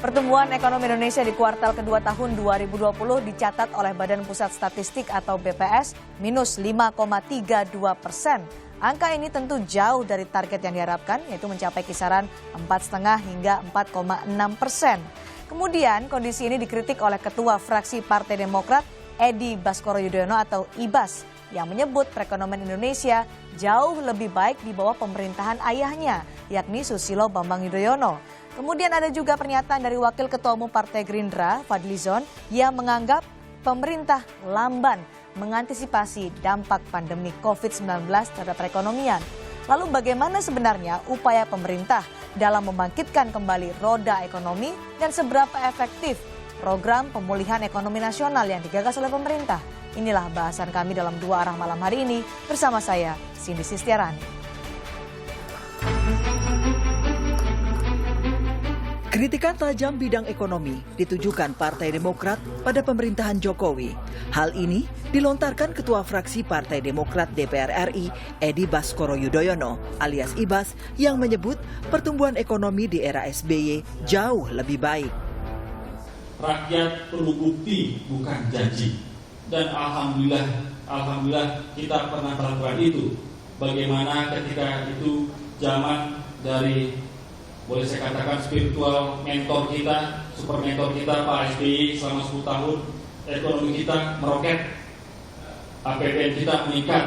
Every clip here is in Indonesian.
Pertumbuhan ekonomi Indonesia di kuartal kedua tahun 2020 dicatat oleh Badan Pusat Statistik atau BPS minus 5,32%. Angka ini tentu jauh dari target yang diharapkan, yaitu mencapai kisaran 4,5 hingga 4,6%. Kemudian kondisi ini dikritik oleh Ketua Fraksi Partai Demokrat Edi Baskoro Yudhoyono atau IBAS yang menyebut perekonomian Indonesia jauh lebih baik di bawah pemerintahan ayahnya, yakni Susilo Bambang Yudhoyono. Kemudian ada juga pernyataan dari Wakil Ketua Umum Partai Gerindra, Fadlizon, yang menganggap pemerintah lamban mengantisipasi dampak pandemi COVID-19 terhadap perekonomian. Lalu bagaimana sebenarnya upaya pemerintah dalam membangkitkan kembali roda ekonomi dan seberapa efektif program pemulihan ekonomi nasional yang digagas oleh pemerintah? Inilah bahasan kami dalam Dua Arah malam hari ini bersama saya, Cindy Sistiarani. Kritikan tajam bidang ekonomi ditujukan Partai Demokrat pada pemerintahan Jokowi. Hal ini dilontarkan Ketua Fraksi Partai Demokrat DPR RI Edi Baskoro Yudhoyono alias IBAS yang menyebut pertumbuhan ekonomi di era SBY jauh lebih baik. Rakyat perlu bukti bukan janji. Dan alhamdulillah kita pernah melakukan itu. Bagaimana ketika itu zaman dari, boleh saya katakan, spiritual mentor kita, super mentor kita Pak SBY selama 10 tahun, ekonomi kita meroket, APBN kita meningkat,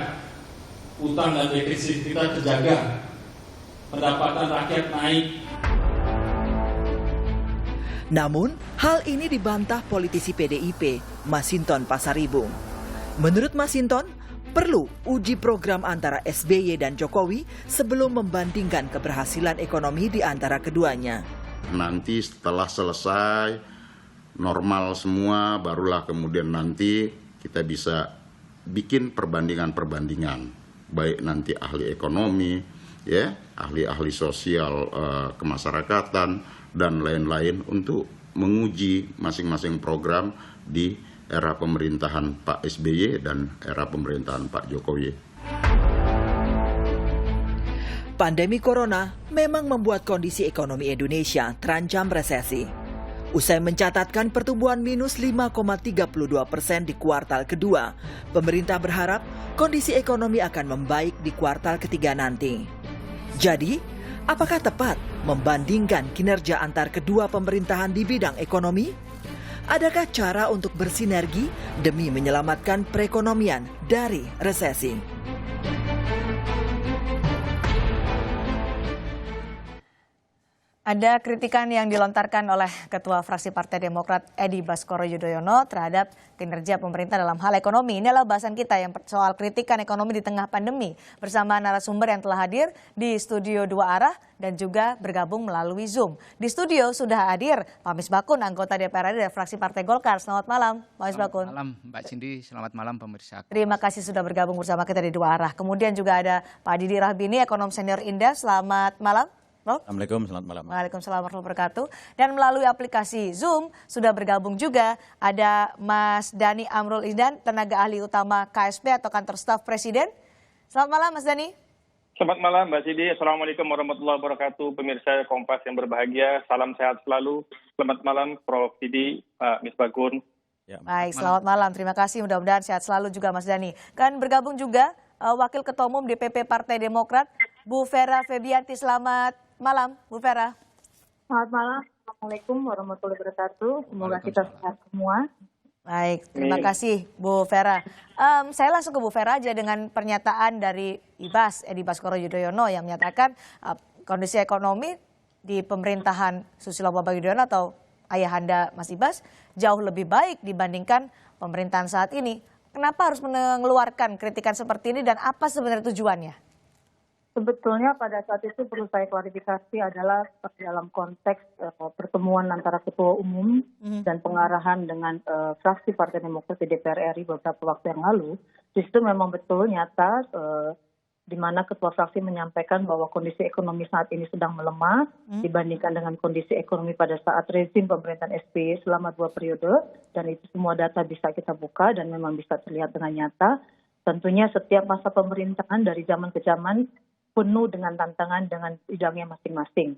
utang dan defisit kita terjaga, pendapatan rakyat naik. Namun, hal ini dibantah politisi PDIP, Masinton Pasaribu. Menurut Masinton, perlu uji program antara SBY dan Jokowi sebelum membandingkan keberhasilan ekonomi di antara keduanya. Nanti setelah selesai normal semua, barulah kemudian nanti kita bisa bikin perbandingan-perbandingan. Baik nanti ahli ekonomi, ya, ahli-ahli sosial kemasyarakatan, dan lain-lain untuk menguji masing-masing program di era pemerintahan Pak SBY dan era pemerintahan Pak Jokowi. Pandemi Corona memang membuat kondisi ekonomi Indonesia terancam resesi. Usai mencatatkan pertumbuhan minus 5,32% di kuartal kedua, pemerintah berharap kondisi ekonomi akan membaik di kuartal ketiga nanti. Jadi, apakah tepat membandingkan kinerja antar kedua pemerintahan di bidang ekonomi? Adakah cara untuk bersinergi demi menyelamatkan perekonomian dari resesi? Ada kritikan yang dilontarkan oleh Ketua Fraksi Partai Demokrat Edi Baskoro Yudhoyono terhadap kinerja pemerintah dalam hal ekonomi. Inilah bahasan kita yang soal kritikan ekonomi di tengah pandemi bersama narasumber yang telah hadir di studio Dua Arah dan juga bergabung melalui Zoom. Di studio sudah hadir Pak Misbakun, anggota DPR RI dari fraksi Partai Golkar. Selamat malam, Pak Misbakun. Selamat malam, Mbak Cindy. Selamat malam pemirsa. Terima kasih sudah bergabung bersama kita di Dua Arah. Kemudian juga ada Pak Didi Rahbini, ekonom senior Indef. Selamat malam. Assalamualaikum, selamat malam. Waalaikumsalam warahmatullahi wabarakatuh. Dan melalui aplikasi Zoom sudah bergabung juga ada Mas Dhani Amrul Ihdan, tenaga ahli utama KSP atau Kantor Staf Presiden. Selamat malam Mas Dhani. Selamat malam Mbak Sidi. Assalamualaikum warahmatullahi wabarakatuh. Pemirsa Kompas yang berbahagia, salam sehat selalu. Selamat malam Prof. Didi, Pak Misbakun. Ya, baik, selamat malam. Terima kasih, mudah-mudahan sehat selalu juga Mas Dhani. Dan bergabung juga Wakil Ketua Umum DPP Partai Demokrat, Bu Vera Febianti. Selamat malam, Bu Vera. Selamat malam. Assalamualaikum warahmatullahi wabarakatuh. Semoga kita sehat semua. Baik, terima kasih Bu Vera. Saya langsung ke Bu Vera aja dengan pernyataan dari IBAS, Edi Baskoro Yudhoyono, yang menyatakan kondisi ekonomi di pemerintahan Susilo Bambang Yudhoyono atau ayahanda Mas IBAS jauh lebih baik dibandingkan pemerintahan saat ini. Kenapa harus mengeluarkan kritikan seperti ini dan apa sebenarnya tujuannya? Sebetulnya pada saat itu perlu saya klarifikasi adalah dalam konteks pertemuan antara Ketua Umum dan pengarahan dengan fraksi Partai Demokrat di DPR RI beberapa waktu yang lalu. Di situ memang betul nyata di mana Ketua Fraksi menyampaikan bahwa kondisi ekonomi saat ini sedang melemah dibandingkan dengan kondisi ekonomi pada saat rezim pemerintahan SBY selama 2 periode. Dan itu semua data bisa kita buka dan memang bisa terlihat dengan nyata. Tentunya setiap masa pemerintahan dari zaman ke zaman penuh dengan tantangan dengan bidangnya masing-masing.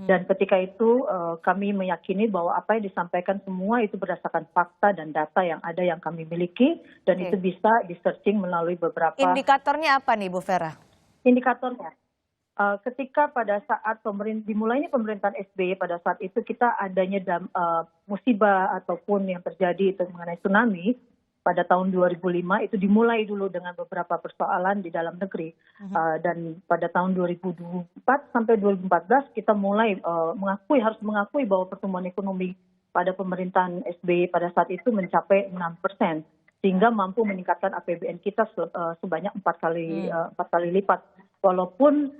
Dan ketika itu kami meyakini bahwa apa yang disampaikan semua itu berdasarkan fakta dan data yang ada yang kami miliki dan itu bisa di-searching melalui beberapa Indikatornya apa nih Bu Vera? indikatornya. Ketika pada saat dimulainya pemerintahan SBY pada saat itu kita adanya musibah ataupun yang terjadi itu mengenai tsunami pada tahun 2005 itu dimulai dulu dengan beberapa persoalan di dalam negeri dan pada tahun 2004 sampai 2014 kita mulai harus mengakui bahwa pertumbuhan ekonomi pada pemerintahan SBY pada saat itu mencapai 6% sehingga mampu meningkatkan APBN kita sebanyak 4 kali lipat walaupun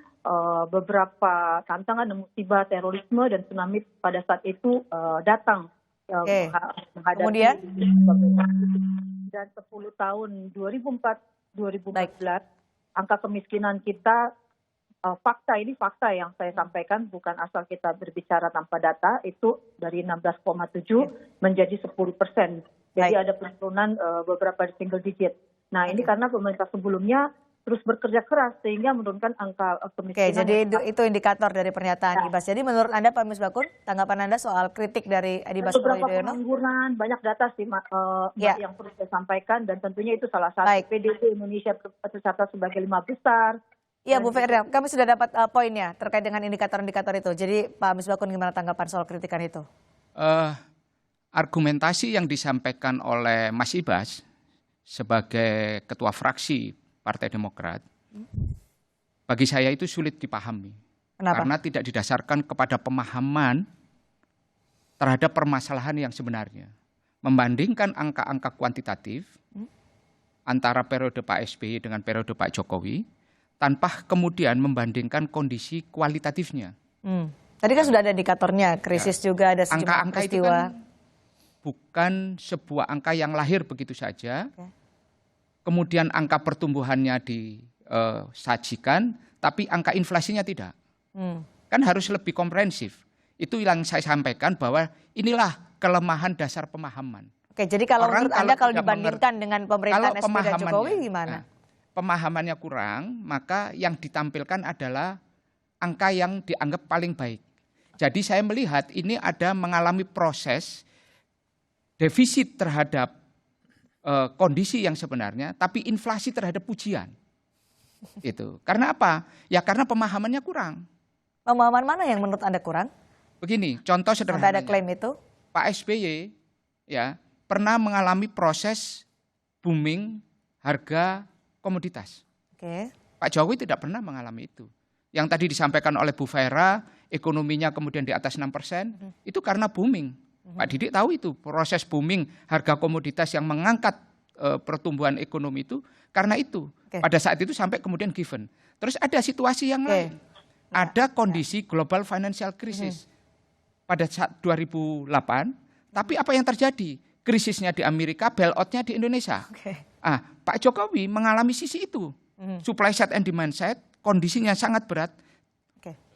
beberapa tantangan dan musibah terorisme dan tsunami pada saat itu datang menghadapi Kemudian? Dan 10 tahun 2004-2014 angka kemiskinan kita fakta yang saya sampaikan bukan asal kita berbicara tanpa data itu dari 16,7 menjadi 10%. Jadi ada penurunan beberapa single digit. Nah ini karena pemerintah sebelumnya terus bekerja keras sehingga menurunkan angka kemiskinan. Jadi itu indikator dari pernyataan Ibas. Jadi menurut Anda Pak Misbakun, tanggapan Anda soal kritik dari Edi Baskoro Beberapa Yudhoyono? pengangguran, banyak data sih yang perlu saya sampaikan dan tentunya itu salah satu. PDB Indonesia tercatat sebagai 5 besar. Iya Bu Vera, kami sudah dapat poinnya terkait dengan indikator-indikator itu. Jadi Pak Misbakun gimana tanggapan soal kritikan itu? Argumentasi yang disampaikan oleh Mas Ibas sebagai ketua fraksi Partai Demokrat, bagi saya itu sulit dipahami. Kenapa? Karena tidak didasarkan kepada pemahaman terhadap permasalahan yang sebenarnya. Membandingkan angka-angka kuantitatif antara periode Pak SBY dengan periode Pak Jokowi, tanpa kemudian membandingkan kondisi kualitatifnya. Tadi kan sudah ada indikatornya, krisis juga ada sejumlah Angka-angka itu peristiwa. kan bukan sebuah angka yang lahir begitu saja. Kemudian angka pertumbuhannya disajikan, tapi angka inflasinya tidak. Kan harus lebih komprehensif. Itu yang saya sampaikan bahwa inilah kelemahan dasar pemahaman. Oke, jadi kalau menurut Anda kalau dibandingkan dengan pemerintahan Kalau SBY dan Jokowi gimana? Pemahamannya kurang, maka yang ditampilkan adalah angka yang dianggap paling baik. Jadi saya melihat ini ada mengalami proses defisit terhadap kondisi yang sebenarnya, tapi inflasi terhadap pujian. Itu. Karena apa? Ya karena pemahamannya kurang. Pemahaman mana yang menurut Anda kurang? Begini, contoh sederhana. Ada klaim itu? Pak SBY ya pernah mengalami proses booming harga komoditas. Pak Jokowi tidak pernah mengalami itu. Yang tadi disampaikan oleh Bu Vera, ekonominya kemudian di atas 6%, itu karena booming. Pak Didik tahu itu, proses booming harga komoditas yang mengangkat pertumbuhan ekonomi itu karena itu. Pada saat itu sampai kemudian given. Terus ada situasi yang lain. Ada kondisi global financial crisis pada saat 2008, tapi apa yang terjadi? Krisisnya di Amerika, bailout-nya di Indonesia. Pak Jokowi mengalami sisi itu. Supply side and demand side, kondisinya sangat berat.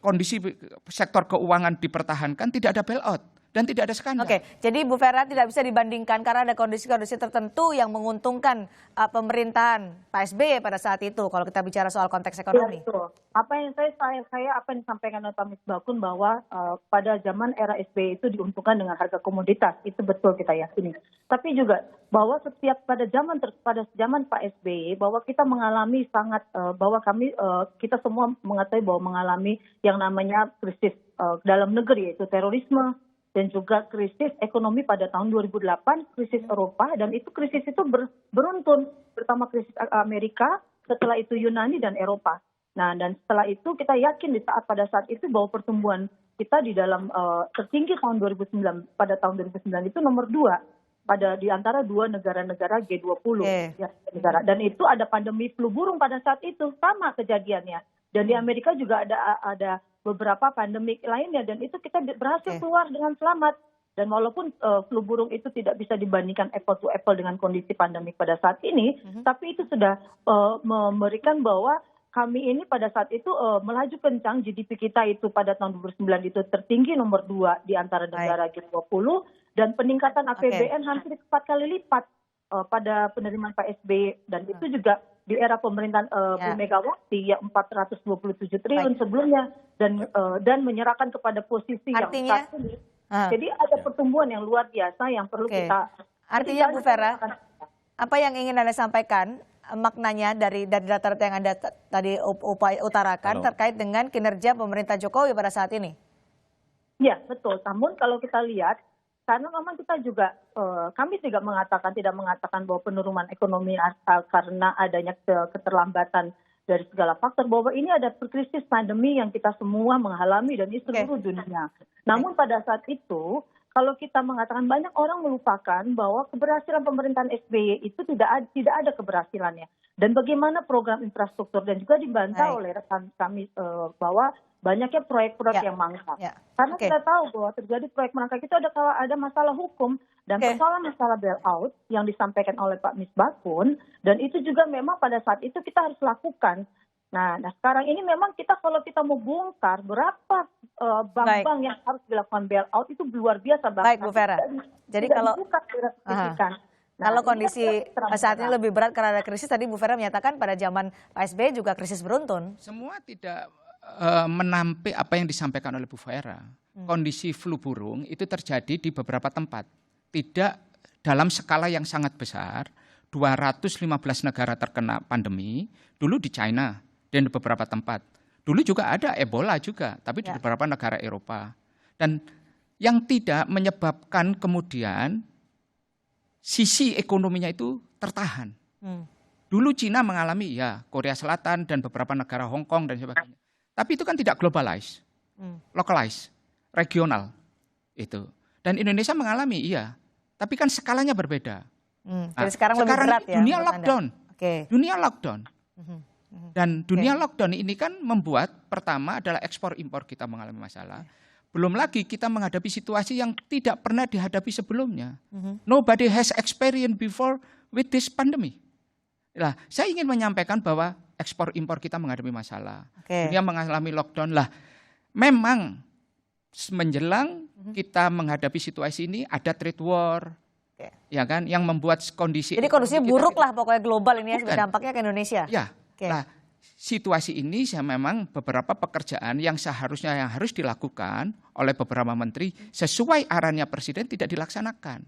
Kondisi sektor keuangan dipertahankan, tidak ada bailout. Dan tidak ada skandal. Jadi Bu Vera tidak bisa dibandingkan karena ada kondisi-kondisi tertentu yang menguntungkan pemerintahan Pak SBY pada saat itu kalau kita bicara soal konteks ekonomi. Ya, betul. Apa yang apa yang disampaikan oleh Pak Misbakun bahwa pada zaman era SBY itu diuntungkan dengan harga komoditas, itu betul kita yakini. Tapi juga bahwa setiap pada zaman Pak SBY bahwa kita mengalami bahwa kita semua mengetahui bahwa mengalami yang namanya krisis dalam negeri yaitu terorisme dan juga krisis ekonomi pada tahun 2008, krisis Eropa, dan itu krisis itu beruntun. Pertama krisis Amerika, setelah itu Yunani dan Eropa. Nah, dan setelah itu kita yakin pada saat itu bahwa pertumbuhan kita di dalam tertinggi tahun 2009, pada tahun 2009 itu nomor 2 di antara 2 negara-negara G20. Negara. Dan itu ada pandemi flu burung pada saat itu, sama kejadiannya. Dan di Amerika juga ada beberapa pandemik lainnya dan itu kita berhasil keluar dengan selamat. Dan walaupun flu burung itu tidak bisa dibandingkan apple to apple dengan kondisi pandemik pada saat ini, tapi itu sudah memberikan bahwa kami ini pada saat itu melaju kencang. GDP kita itu pada tahun 2009 itu tertinggi nomor 2 di antara negara G20 dan peningkatan APBN hampir 4 kali lipat. pada penerimaan Pak SBY dan itu juga di era pemerintahan Bu Megawati ya 427 triliun sebelumnya dan menyerahkan kepada posisi yang saat ini. Jadi ada pertumbuhan yang luar biasa yang perlu kita. Artinya Bu Vera, apa yang ingin Anda sampaikan maknanya dari data-data yang Anda tadi utarakan terkait dengan kinerja pemerintah Jokowi pada saat ini? Ya betul. Namun kalau kita lihat, karena memang kita juga, kami tidak mengatakan bahwa penurunan ekonomi karena adanya keterlambatan dari segala faktor, bahwa ini ada krisis pandemi yang kita semua mengalami dan di seluruh dunia. Namun pada saat itu, kalau kita mengatakan banyak orang melupakan bahwa keberhasilan pemerintahan SBY itu tidak ada keberhasilannya. Dan bagaimana program infrastruktur dan juga dibantah oleh rekan kami bahwa banyaknya proyek-proyek yang mangkrak. Karena kita tahu bahwa terjadi proyek mangkrak itu ada masalah hukum dan masalah bailout yang disampaikan oleh Pak Misbahun dan itu juga memang pada saat itu kita harus lakukan. Nah sekarang ini memang kalau kita mau bongkar berapa bank-bank yang harus dilakukan bailout itu luar biasa. Baik Bu Vera. Jadi kalau kondisi saat ini lebih berat karena ada krisis, tadi Bu Vera menyatakan pada zaman Pak SBY juga krisis beruntun. Semua tidak menampik apa yang disampaikan oleh Bu Vera. Kondisi flu burung itu terjadi di beberapa tempat. Tidak dalam skala yang sangat besar. 215 negara terkena pandemi. Dulu di China dan di beberapa tempat. Dulu juga ada Ebola juga, tapi di beberapa negara Eropa. Dan yang tidak menyebabkan kemudian sisi ekonominya itu tertahan. Dulu Cina mengalami Korea Selatan dan beberapa negara Hong Kong dan sebagainya. Tapi itu kan tidak globalize, localize, regional itu. Dan Indonesia mengalami tapi kan skalanya berbeda. Jadi sekarang lebih berat ya. Dunia lockdown, dunia lockdown. Dan dunia lockdown ini kan membuat pertama adalah ekspor impor kita mengalami masalah. Belum lagi kita menghadapi situasi yang tidak pernah dihadapi sebelumnya. Nobody has experienced before with this pandemic. Nah, saya ingin menyampaikan bahwa ekspor impor kita menghadapi masalah. Dunia mengalami lockdown lah. Memang menjelang kita menghadapi situasi ini ada trade war. Ya kan, yang membuat kondisi. Jadi kondisinya buruk lah pokoknya global ini dampaknya ke Indonesia. Nah, situasi ini memang beberapa pekerjaan yang seharusnya harus dilakukan oleh beberapa menteri sesuai arahannya Presiden tidak dilaksanakan.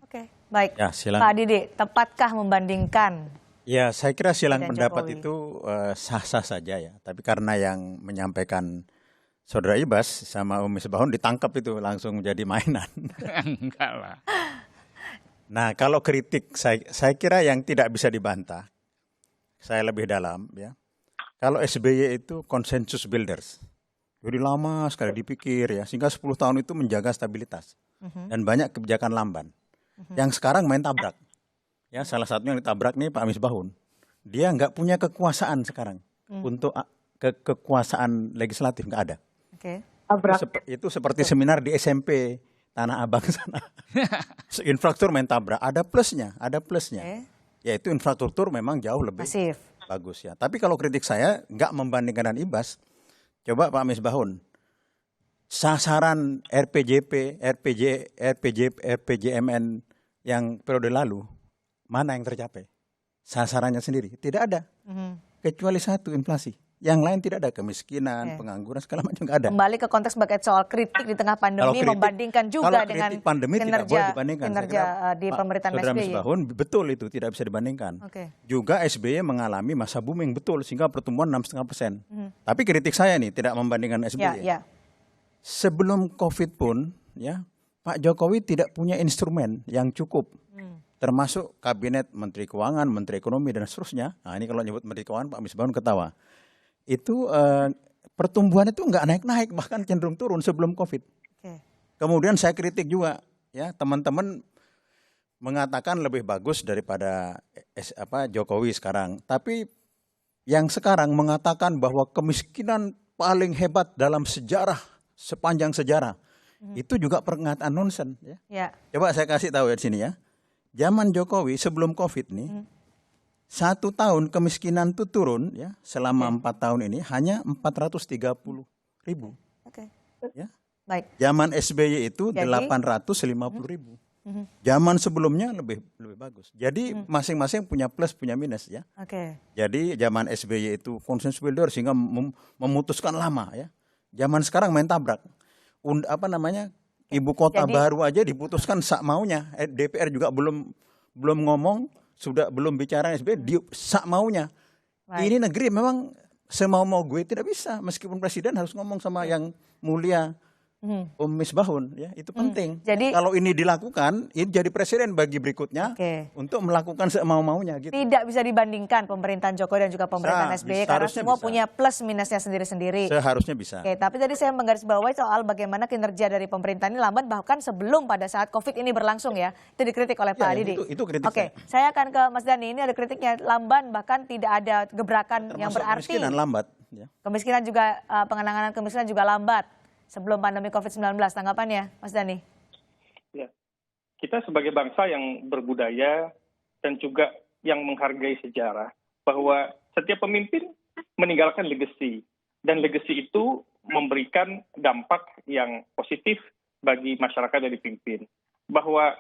Baik. Pak Didi, tepatkah membandingkan? Ya, saya kira silang pendapat itu sah-sah saja ya. Tapi karena yang menyampaikan Saudara Ibas sama Umi Misbahun ditangkap itu langsung jadi mainan. Enggak lah. Nah, kalau kritik saya kira yang tidak bisa dibantah. Saya lebih dalam ya. Kalau SBY itu consensus builders. Jadi lama sekali dipikir ya, sehingga 10 tahun itu menjaga stabilitas. Dan banyak kebijakan lamban. Yang sekarang main tabrak. Ya, salah satunya yang ditabrak nih Pak Misbahun. Dia nggak punya kekuasaan sekarang untuk kekuasaan legislatif, nggak ada. Itu seperti seminar di SMP Tanah Abang sana. Infrastruktur main tabrak, ada plusnya. Yaitu infrastruktur memang jauh lebih bagus ya. Tapi kalau kritik saya nggak membandingkan dengan Ibas. Coba Pak Misbahun, sasaran RPJP, RPJMN yang periode lalu, mana yang tercapai? Sasarannya sendiri tidak ada, kecuali satu, inflasi. Yang lain tidak ada, kemiskinan, pengangguran, segala macam nggak ada. Kembali ke konteks sebagai soal kritik di tengah pandemi, membandingkan juga dengan kinerja di pemerintahan SBY. Misbahun, betul itu tidak bisa dibandingkan. Juga SBY mengalami masa booming betul sehingga pertumbuhan 6,5%. Tapi kritik saya nih tidak membandingkan SBY. Sebelum COVID pun, ya Pak Jokowi tidak punya instrumen yang cukup. Termasuk kabinet, Menteri Keuangan, Menteri Ekonomi dan seterusnya. Nah ini kalau nyebut Menteri Keuangan Pak Misbahun ketawa. Itu pertumbuhan itu nggak naik-naik, bahkan cenderung turun sebelum COVID. Kemudian saya kritik juga, ya teman-teman mengatakan lebih bagus daripada Jokowi sekarang. Tapi yang sekarang mengatakan bahwa kemiskinan paling hebat dalam sejarah, sepanjang sejarah, itu juga pernyataan nonsen. Ya. Coba saya kasih tahu ya di sini ya. Zaman Jokowi sebelum COVID nih, 1 tahun kemiskinan itu turun ya selama 4 tahun ini hanya 430.000. Ya. Baik. Zaman SBY itu 850.000. Zaman sebelumnya lebih bagus. Jadi masing-masing punya plus punya minus ya. Jadi zaman SBY itu consensus builder sehingga memutuskan lama ya. Zaman sekarang main tabrak. Ibu kota baru aja diputuskan sak maunya. DPR juga belum ngomong, sudah belum bicara SBY sak maunya. Ini negeri memang semau-mau gue tidak bisa, meskipun presiden harus ngomong sama yang mulia Misbahun, ya itu penting. Jadi kalau ini dilakukan, ini jadi presiden bagi berikutnya untuk melakukan semau-maunya. Gitu. Tidak bisa dibandingkan pemerintahan Jokowi dan juga pemerintahan SBY karena semua punya plus minusnya sendiri-sendiri. Seharusnya bisa. Tapi tadi saya menggarisbawahi soal bagaimana kinerja dari pemerintah ini lambat, bahkan sebelum pada saat COVID ini berlangsung ya, itu dikritik oleh Pak Didi. Itu kritik. Saya akan ke Mas Dhani. Ini ada kritiknya lamban, bahkan tidak ada gebrakan yang berarti. Kemiskinan lambat. Ya. Kemiskinan juga pengenangan kemiskinan juga lambat. Sebelum pandemi COVID-19, tanggapannya Mas Dhani? Ya, kita sebagai bangsa yang berbudaya dan juga yang menghargai sejarah, bahwa setiap pemimpin meninggalkan legacy. Dan legacy itu memberikan dampak yang positif bagi masyarakat yang dipimpin. Bahwa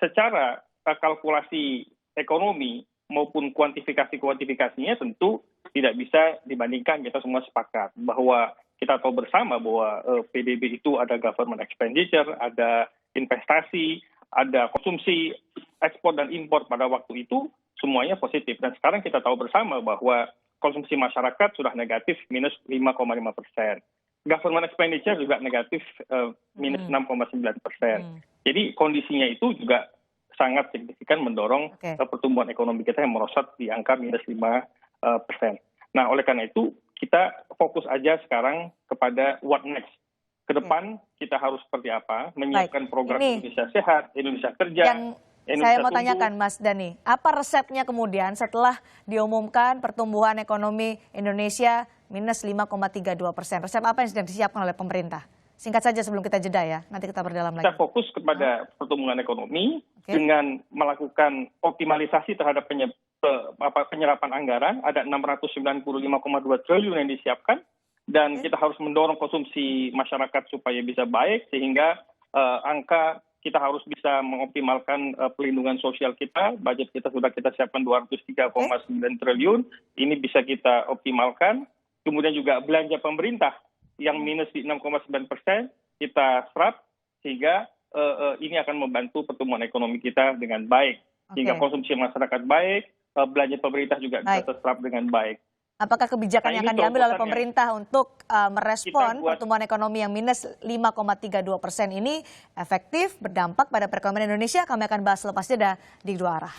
secara kalkulasi ekonomi maupun kuantifikasinya tentu tidak bisa dibandingkan, kita semua sepakat. Bahwa kita tahu bersama bahwa PDB itu ada government expenditure, ada investasi, ada konsumsi, ekspor dan impor pada waktu itu semuanya positif. Dan sekarang kita tahu bersama bahwa konsumsi masyarakat sudah negatif minus 5,5%. Government expenditure juga negatif minus 6,9%. Jadi kondisinya itu juga sangat signifikan mendorong pertumbuhan ekonomi kita yang merosot di angka minus 5%. Nah, oleh karena itu kita fokus aja sekarang kepada what next. Ke depan kita harus seperti apa, menyiapkan program Indonesia Sehat, Indonesia Kerja. Yang saya mau tanyakan Mas Dhani, apa resepnya kemudian setelah diumumkan pertumbuhan ekonomi Indonesia minus 5,32%? Resep apa yang sedang disiapkan oleh pemerintah? Singkat saja sebelum kita jeda ya, nanti kita berdalam lagi. Kita fokus kepada pertumbuhan ekonomi dengan melakukan optimalisasi terhadap penyerapan anggaran. Ada 695,2 triliun yang disiapkan dan kita harus mendorong konsumsi masyarakat supaya bisa baik sehingga angka kita harus bisa mengoptimalkan pelindungan sosial kita. Budget kita sudah kita siapkan 203,9 triliun. Ini bisa kita optimalkan. Kemudian juga belanja pemerintah yang minus di 6,9% kita serap sehingga ini akan membantu pertumbuhan ekonomi kita dengan baik. Sehingga konsumsi masyarakat baik, belanja pemerintah juga bisa terserap dengan baik. Apakah kebijakan yang akan diambil oleh pemerintah untuk merespon pertumbuhan ekonomi yang minus 5,32% ini efektif berdampak pada perekonomian Indonesia? Kami akan bahas lepas jeda di Dua Arah.